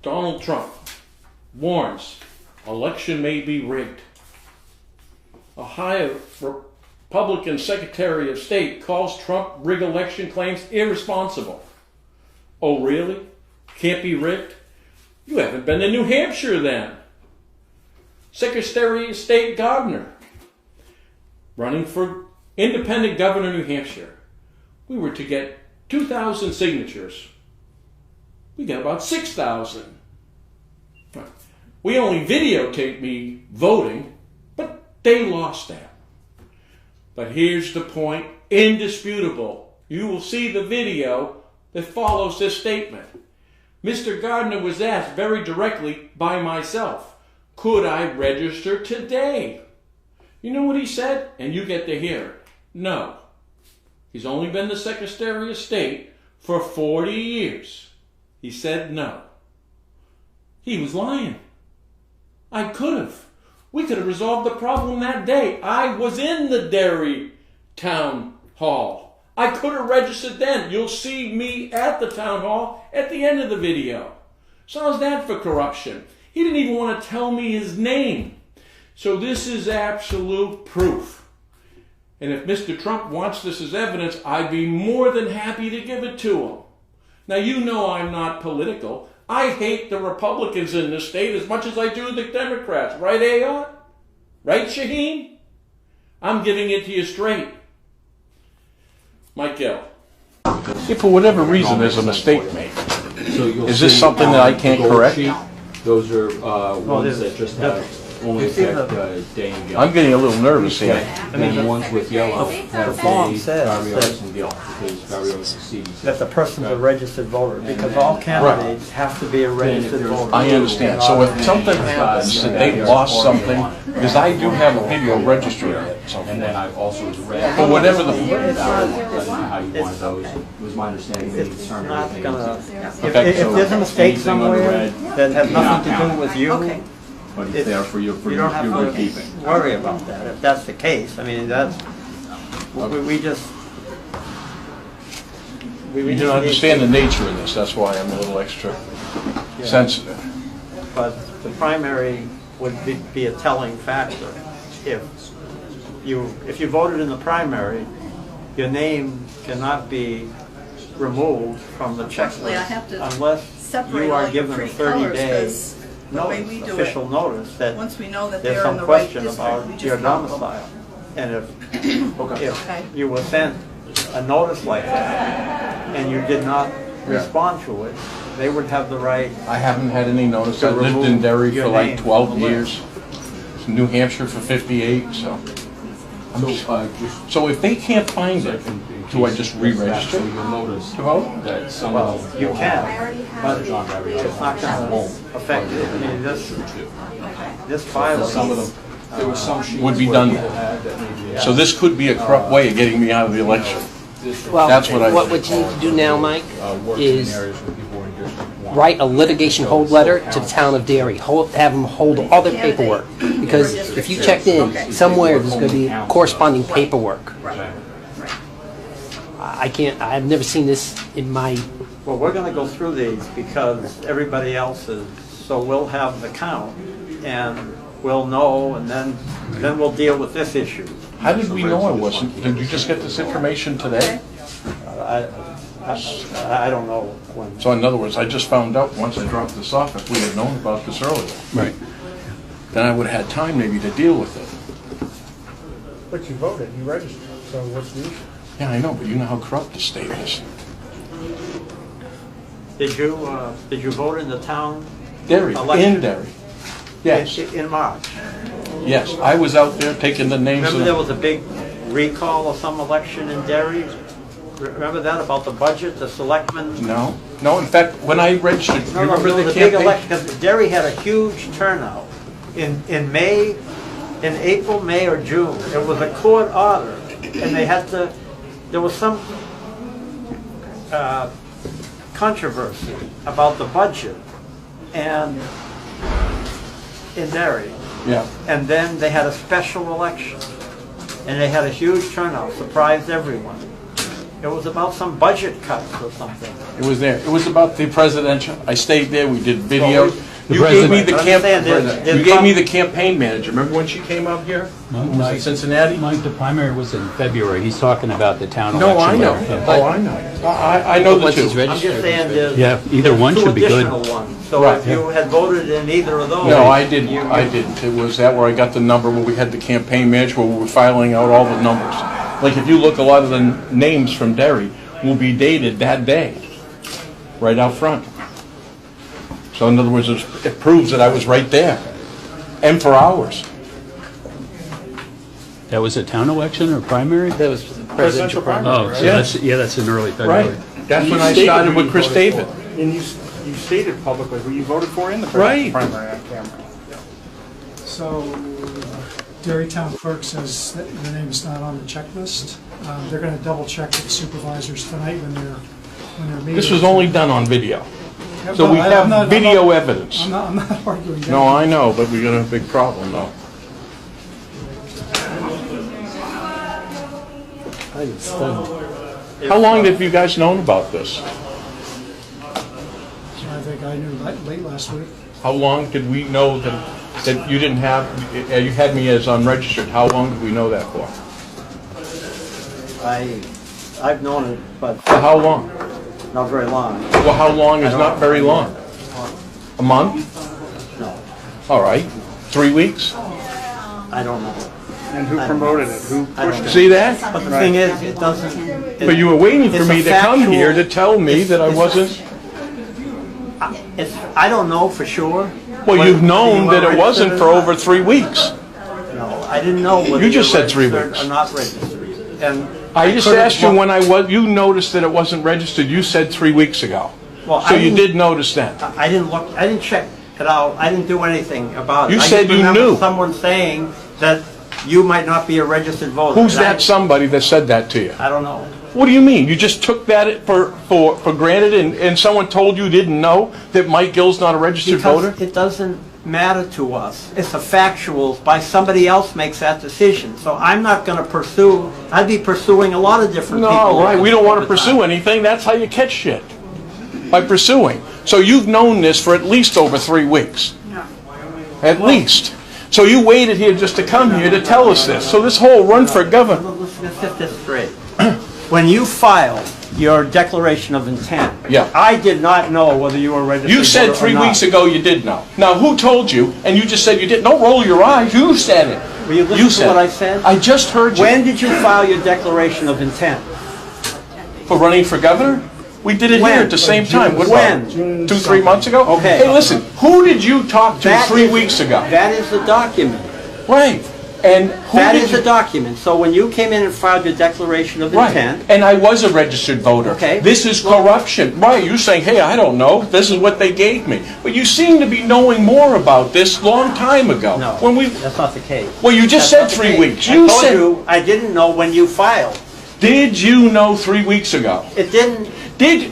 Donald Trump warns election may be rigged. Ohio Republican Secretary of State calls Trump rig election claims irresponsible. Oh, really? Can't be rigged? You haven't been to New Hampshire then. Secretary of State Gardner, running for independent governor of New Hampshire. We were to get 2,000 signatures. We got about 6,000. We only videotaped me voting, but they lost that. But here's the point, indisputable. You will see the video that follows this statement. Mr. Gardner was asked very directly by myself, could I register today? You know what he said? And you get to hear it. No. He's only been the Secretary of State for 40 years. He said no. He was lying. I could have. We could have resolved the problem that day. I was in the Derry town hall. I could have registered then. You'll see me at the town hall at the end of the video. So how's that for corruption? He didn't even want to tell me his name. So this is absolute proof. And if Mr. Trump wants this as evidence, I'd be more than happy to give it to him. Now, you know I'm not political. I hate the Republicans in this state as much as I do the Democrats. Right, Ayon? Right, Shaheen? I'm giving it to you straight. Mike Gill. If for whatever reason there's a mistake made, is this something that I can't correct? Those are ones that just have only affect day and Gill. I'm getting a little nervous here. And the ones with yellow have the form day, says Barrios, and Gill, because Barrios is CDC. that the person's a registered voter, because all candidates have to be a registered voter. I understand. So if something happens that they lost something, because I do have a video registry on it. And then I've also read. But whatever the... I don't know how you want those. It was my understanding they It's turned not everything gonna, into. if there's a mistake somewhere that has nothing to do with you, But it's there for you, you don't have your to keeping. worry about that, if that's the case. I mean, that's, we just... You don't understand the nature of this. That's why I'm a little extra sensitive. But the primary would be a telling factor. If you voted in the primary, your name cannot be removed from the Unfortunately, I have checklist to unless separate you all are your given a pretty colors, 30-day 'cause the way we do official it, notice that once we know that there's they're in some the right question district, we about just your lump them. domicile. And Okay. if you were sent a notice like that and you did not respond to it, they would have the right. I haven't had any notice. To I lived in remove Derry your for like name 12 from the years. New Hampshire for 58, so... So if they can't find it, do I just re-register So you'll notice to vote? that some Well, of them you will can, have but John Barrios. it's not going to affect it. I mean, this file, Some of them, there was some sheets Would be where done people then. had that maybe So this could be a corrupt way of getting me out of the election. Well, That's what I- what you need to do now, Mike, works in is areas where people were in District 1. write a litigation hold letter to the town of Derry. Have them hold all their paperwork. Because if you checked in, somewhere there's going to be corresponding paperwork. I've never seen this in my... well, we're going to go through these because everybody else is, so we'll have the count and we'll know, and then we'll deal with this issue. How did we know I wasn't? Did you just get this information today? I don't know when. So in other words, I just found out once I dropped this off, if we had known about this earlier. Right. Then I would have had time maybe to deal with it. But you voted, you registered, so what's the issue? Yeah, I know, but you know how corrupt the state is. Did you vote in the town? Derry, election? in Derry. Yes, In March. yes. I was out there taking the names Remember of there was a big recall of some election in Derry? Remember that about the budget, the selectmen? No, no. In fact, when I registered, you remember there the was a big campaign? election, because Derry had a huge turnout. In May, in April, May, or June, there was a court order, and they had to, there was some controversy about the budget, and in Derry. Yeah. And then they had a special election, and they had a huge turnout, surprised everyone. It was about some budget cuts or something. It was there. It was about the presidential. I stayed there. We did videos. Well, You gave me the Understand, there's you gave me the campaign manager. Remember when she came up here? Was it Cincinnati? Mike, the primary was in February. He's talking about the town No, I election. know. letter. Oh, I know. I know the Once two. he's I'm registered. just saying there's. Yeah, either one two should be good. additional ones. So Right. if you had voted in either of those. No, I didn't. I didn't. It was that where I got the number where we had the campaign manager where we were filing out all the numbers. Like if you look, a lot of the names from Derry will be dated that day, right out front. So in other words, it proves that I was right there, and for hours. That was a town election or primary? That was presidential primary. Oh, so Yes. that's in early February. Right. That's when You I stated started who with you Chris voted David. for. And you stated publicly who you voted for in the Right. primary on camera. So, Derry Town Clerk says that your name is not on the checklist. They're going to double check with supervisors tonight when they're meeting. This was only done on video, Yeah, so well, we I'm have not- video evidence. I'm not arguing that. No, I know, but we got a big problem though. I'm stunned. How long have you guys known about this? I think I knew late last week. How long did we know that you didn't have, you had me as unregistered? How long did we know that for? I've known it, but For how long? not very long. Well, how long is not very long? A month? No, All right. 3 weeks? I don't know. And who promoted it? Who I don't pushed know. it? See that? But the thing is, it doesn't. But you were waiting for it's me a to come factual- here to tell me that I wasn't. I don't know for sure. Well, whether you've known you that were it wasn't registered for or not. over 3 weeks. No, I didn't know whether You just were said 3 registered weeks. or not registered. And I just couldn't- asked you when you noticed that it wasn't registered. You said 3 weeks ago. Well, So I you didn't- did notice then. I didn't look, I didn't check it out, I didn't do anything about it. You I said just you remember knew. someone saying that you might not be a registered voter. Who's And that somebody that said that to you? I don't know. What do you mean? You just took that for granted and someone told you didn't know that Mike Gill's not a registered voter? Because it doesn't matter to us. It's a factual, by somebody else makes that decision. So I'm not gonna pursue, I'd be pursuing a lot of different people. No, right, we don't want to over pursue time. anything. That's how you catch shit. By pursuing. So you've known this for at least over 3 weeks. At least. So you waited here just to come here to tell us this. So this whole run for governor. Let's get this straight. When you filed your declaration of intent, Yeah. I did not know whether you were a registered voter You said or 3 not. weeks ago you did know. Now who told you? And you just said you did. Don't roll your eyes. You said it. Will you listen to what I said? I just heard you. When did you file your declaration of intent? For running for governor? We did it When? here at the same time. What When? about 2, 3 months ago? Okay. Hey, listen. Who did you talk to That 3 is- weeks ago? That is the document. Right. And who That did is you... the document. So when you came in and filed your declaration of Right. intent, And I was a registered voter. Okay. This is corruption. Right, you're saying, hey, I don't know. This is what they gave me. But you seem to be knowing more about this long time ago. no, When we... that's not the case. Well, you just That's said not the 3 case. weeks. I You told said... you I didn't know when you filed. Did you know 3 weeks ago? It didn't.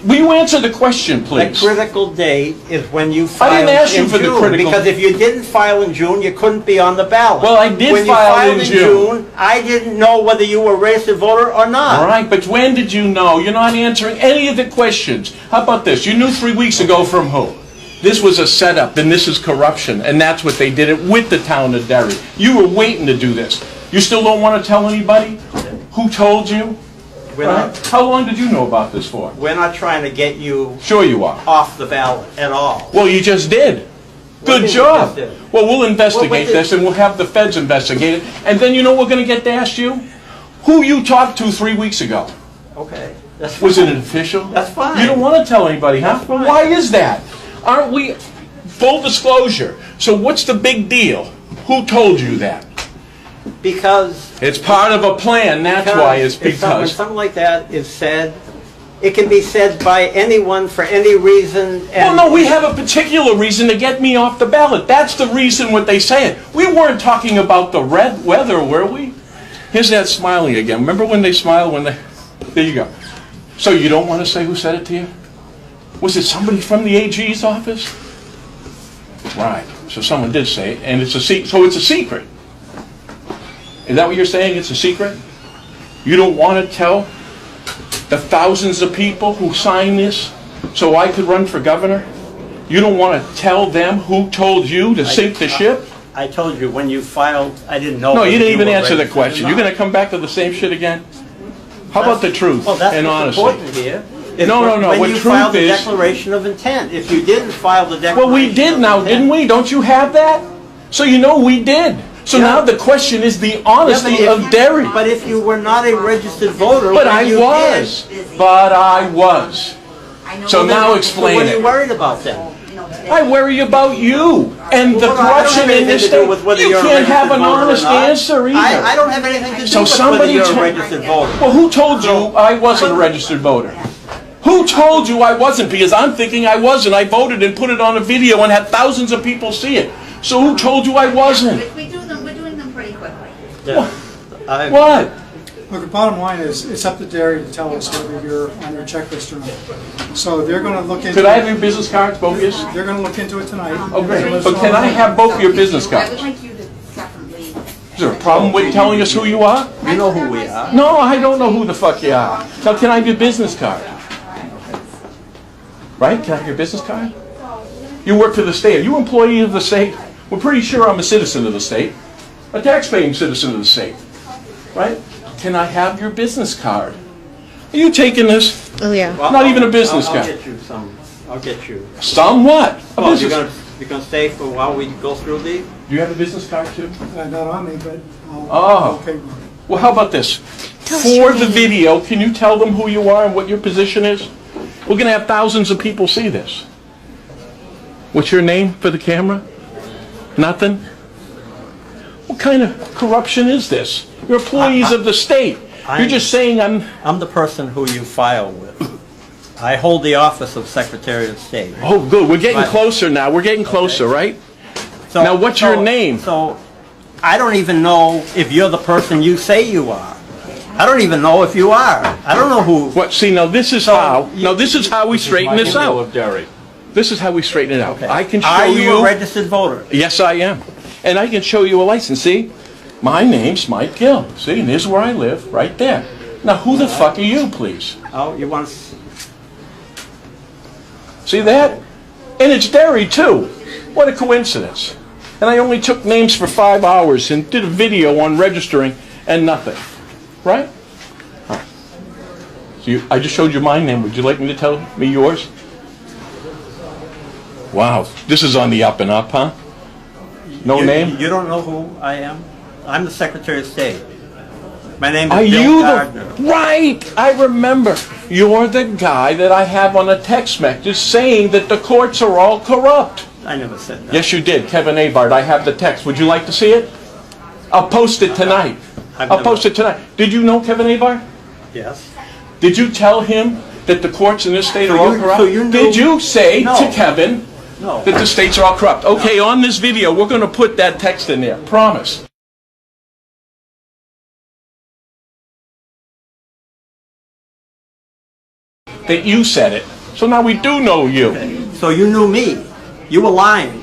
Will you answer the question, The please? critical date is when you filed didn't ask you in for the June, critical- because if you didn't file in June, you couldn't be on the ballot. Well, I did when you file filed in June. I didn't know whether you were a registered voter or not. All right, but when did you know? You're not answering any of the questions. How about this? You knew 3 weeks ago from who? This was a setup, and this is corruption, and that's what they did it with the town of Derry. You were waiting to do this. You still don't want to tell anybody? Who told you? We're not, How long did you know about this for? we're not trying to get you Sure you are. off the ballot at all. Well, you just did. What do you Good mean job. we just did? Well, we'll investigate Well, what did- this, and we'll have the feds investigate it. And then you know what we're going to get to ask you? Who you talked to 3 weeks ago? Okay. That's Was it fine. an official? That's fine. You don't want to tell anybody, huh? That's fine. Why is that? Aren't we... Full disclosure. So what's the big deal? Who told you that? Because It's part of a plan, that's why it's if when because... something like that is said, it can be said by anyone for any reason. Well, And no, we have a particular reason to get me off the ballot. That's the reason what they say it. We weren't talking about the red weather, were we? Here's that smiling again. Remember when they smile when they... There you go. So you don't want to say who said it to you? Was it somebody from the AG's office? Right. So someone did say it, and it's a secret. So it's a secret. Is that what you're saying? It's a secret? You don't want to tell the thousands of people who signed this so I could run for governor? You don't want to tell them who told you to sink the ship? I told you, when you filed, I didn't know. No, you whether didn't even were answer the registered or question. You're not. going to come back to the same shit again? How about the truth Well, that's and what's honesty? important here. If No, no, no. When What you truth filed the is- declaration of intent. If you didn't file the declaration Well, we did of now, intent- didn't we? Don't you have that? So you know we did. So Yeah. now the question is the Yeah, but honesty if of you- Derry. But if you were not a registered voter, But when I you was. did, But I was. So now so explain what are you it. worried about then? I worry about you and the Well, I don't corruption have in anything this to do state. with whether You you're a can't have registered an voter or honest not. answer either. I don't have anything to do So with whether somebody you're a tell- registered voter. Well, who told you I wasn't a registered voter? Who told you I wasn't? Because I'm thinking I was, and I voted and put it on a video and had thousands of people see it. So who told you I wasn't? We're doing them pretty quickly. Yeah. I- What? Look, the bottom line is, it's up to Derry to tell us whether you're on their checklist or not. So they're gonna look into Could I have it, your business cards, both of you? they're gonna look into it tonight. Oh, great. But can I have both of your business I cards? would like you to definitely. Is there a problem with telling us who you are? You know who we are. No, I don't know who the fuck you are. Now, can I have your business card? Right? Can I have your business card? You work for the state. Are you an employee of the state? We're pretty sure I'm a citizen of the state. A taxpaying citizen of the state. Right? Can I have your business card? Are you taking this? Oh, yeah. Well, Not even a business I'll card. get you some. I'll get you. Somewhat. A Well, business. you're gonna stay for a while we go through these? Do you have a business card too? Not on me, but I'll. Oh. Okay. Well, how about this? us For your the name. video, can you tell them who you are and what your position is? We're going to have thousands of people see this. What's your name for the camera? Nothing? What kind of corruption is this? You're employees of the state. You're just saying I'm the person who you file with. I hold the office of Secretary of State. Oh, good. We're getting Right. closer now. We're getting closer, right? So, Now, what's your name? So, I don't even know if you're the person you say you are. I don't even know if you are. I don't know who. What? See, now this is how. Now this is how we straighten this out. of Derry. This is how we straighten it out. I can show Are you a registered voter? Yes, I am. And I can show you a license. See? My name's Mike Gill. See? And this is where I live, right there. Now, who the fuck are you, please? Oh, you want? See that? And it's Derry, too. What a coincidence. And I only took names for 5 hours and did a video on registering and nothing. Right? All right. So I just showed you my name. Would you like me to tell me yours? Wow. This is on the up and up, huh? No you, name? You don't know who I am? I'm the Secretary of State. My name is Are Bill you Gardner. the... Right! I remember. You're the guy that I have on a text message saying that the courts are all corrupt. I never said that. Yes, you did. Kevin Abard, I have the text. Would you like to see it? I'll post it tonight. I'll post it tonight. Did you know Kevin Abard? Yes. Did you tell him that the courts in this state So are all you- corrupt? so you knew- Did you say No. to Kevin No. that the states are all corrupt? Okay, on this video, we're going to put that text in there. Promise. That you said it. So now we do know you. So you knew me. You were lying.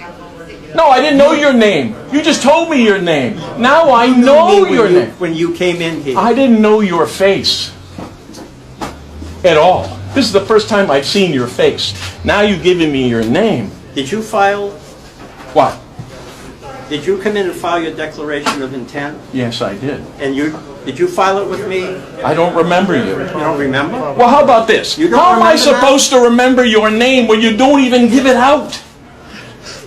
No, I didn't know your name. You just told me your name. Now I know Me your name. when you came in here. I didn't know your face at all. This is the first time I've seen your face. Now you've given me your name. Did you file? What? Did you come in and file your declaration of intent? Yes, I did. And did you file it with me? I don't remember you. You don't remember? Well, how about this? You don't How am I remember that? supposed to remember your name when you don't even give it out?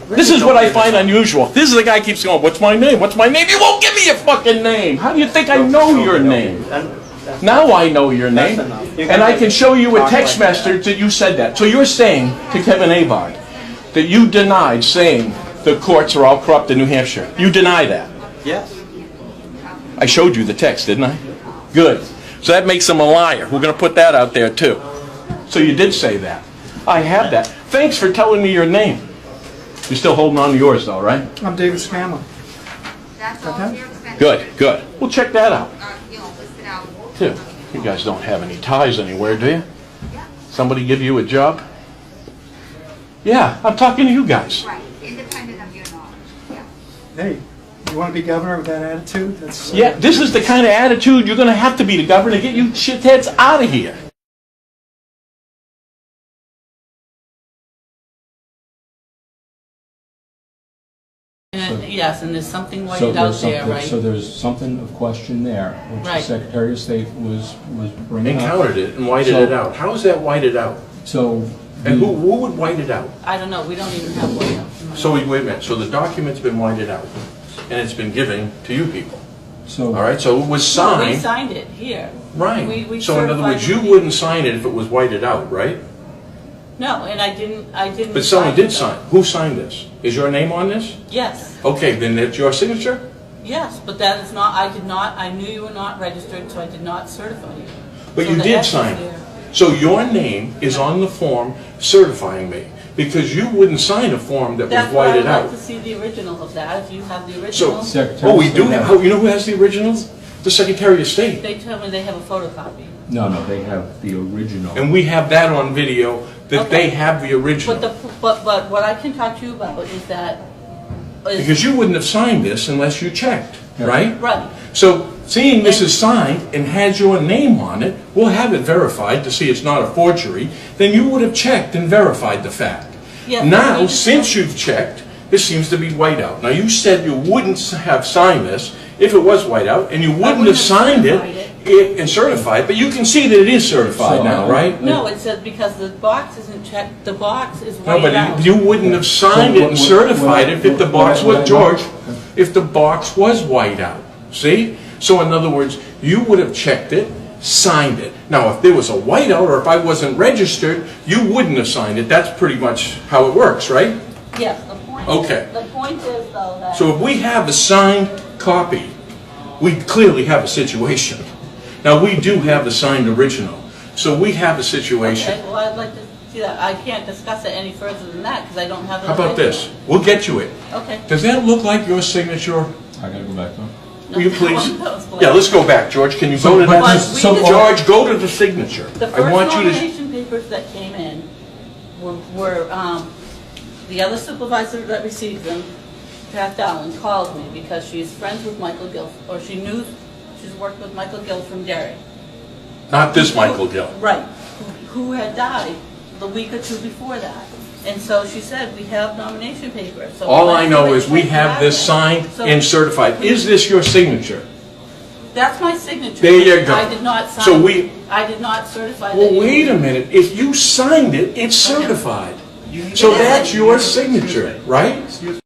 This is what I find unusual. This is the guy who keeps going, what's my name? What's my name? You won't give me your fucking name. How do you think I know your name? Now I know your name. That's enough. You And I gotta can show you a talk text like that. message that you said that. So you're saying to Kevin Abard that you denied saying the courts are all corrupt in New Hampshire. You deny that. Yes. I showed you the text, didn't I? Good. So that makes him a liar. We're going to put that out there too. So you did say that. I have that. Thanks for telling me your name. You're still holding on to yours though, right? I'm David Scanlon. That's all all Okay. your expenses. Good, good. We'll check that out Listed out. too. You guys don't have any ties anywhere, do you? Somebody give you a job? Yeah, I'm talking to you guys. Right, independent of your knowledge, yeah. Hey, you want to be governor with that attitude? That's Yeah, this is the kind of attitude you're going to have to be the governor to get you shitheads out of here. yes, and there's something So whited out there's there, something, right? so there's something of question there, which the Right. Secretary of State was bringing up. Encountered it and whited So- it out. How is that whited out? So, And who would white it out? I don't know, we don't even have white out. So wait a minute, so the document's been whited out, and it's been given to you people, so. all right? So it was No, we signed, signed it here. right? We So in other words, certified you it. wouldn't sign it if it was whited out, right? No, and I didn't. But someone sign did it, sign. Who signed this? Is your name on this? Yes, Okay, then it's your signature? yes, but that is not, I knew you were not registered, so I did not certify you. But So you the did X is sign it. there. So your name is on the form certifying me, because you wouldn't sign a form that was That's why whited I'd out. like to see the original of that, if you have the So, original. Secretary oh, we of do State have, has- oh, you know who has the originals? The Secretary of State. They tell me they have a photocopy. No, they have the original. And we have that on video, that they Okay. have the original. But what I can talk to you about is that. Because you wouldn't have signed this unless you checked, Yeah. right? Right, So, seeing this is signed and has your name on it, we'll have it verified to see it's not a forgery, then you would have checked and verified the fact. Yeah, Now, we- since you've checked, this seems to be white out. Now, you said you wouldn't have signed this if it was white out, and you wouldn't have signed it and certified, but you can see that it is certified So, now, right? no, it says because the box isn't checked, the box is No, whited out. but you wouldn't have signed So it and certified it if the box what I- was, George, if the box was white out. See? So in other words, you would have checked it, signed it. Now, if there was a whiteout or if I wasn't registered, you wouldn't have signed it. That's pretty much how it works, right? Yes, the point. Okay. The point is though that. So if we have a signed copy, we clearly have a situation. Now, we do have the signed original. So we have a situation. Okay, well, I'd like to see that. I can't discuss it any further than that because I don't have. How about this? We'll get you it. Okay. Does that look like your signature? I gotta go back to him. Will you please? That was blank. Yeah, let's go back, George. Can you So, go to but that? just- so- George, go to the signature. The I first want you to. nomination papers that came in were the other supervisor that received them, Pat Dowling, called me because she's friends with Michael Gill, or she's worked with Michael Gill from Derry. Not this Michael Gill. Right, who had died the week or two before that. And so she said, we have nomination papers. So All I let's know do it. is we have this signed So- and certified. Is this your signature? That's my signature. There you go. I did not sign. So we- I did not certify that. Well, wait a minute. If you signed it, it's certified. So that's your signature, right?